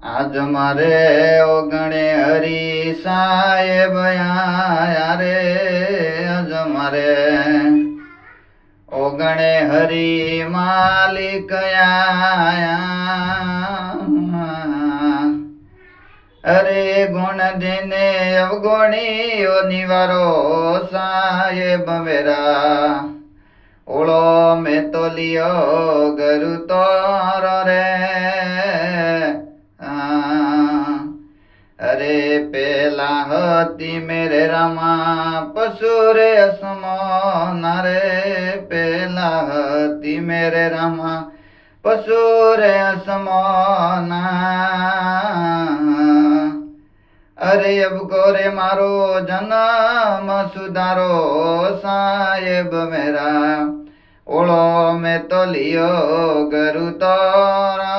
आज मारे ओगणे हरी साहेब आया रे। आज मारे ओगणे हरी मालिक आया। अरे गुण देने अवगुणी ओ निवारो साहेब मेरा। ओळो में तो लियो गरु तोरो रे। अरे पेला हती मेरे रामा पशुरे असमोना रे। पेला हती मेरे रामा पशुरे असमोना। अरे अब गोरे मारो जन्म सुधारो साहेब मेरा। ओळो में तो लियो गरु तोरा।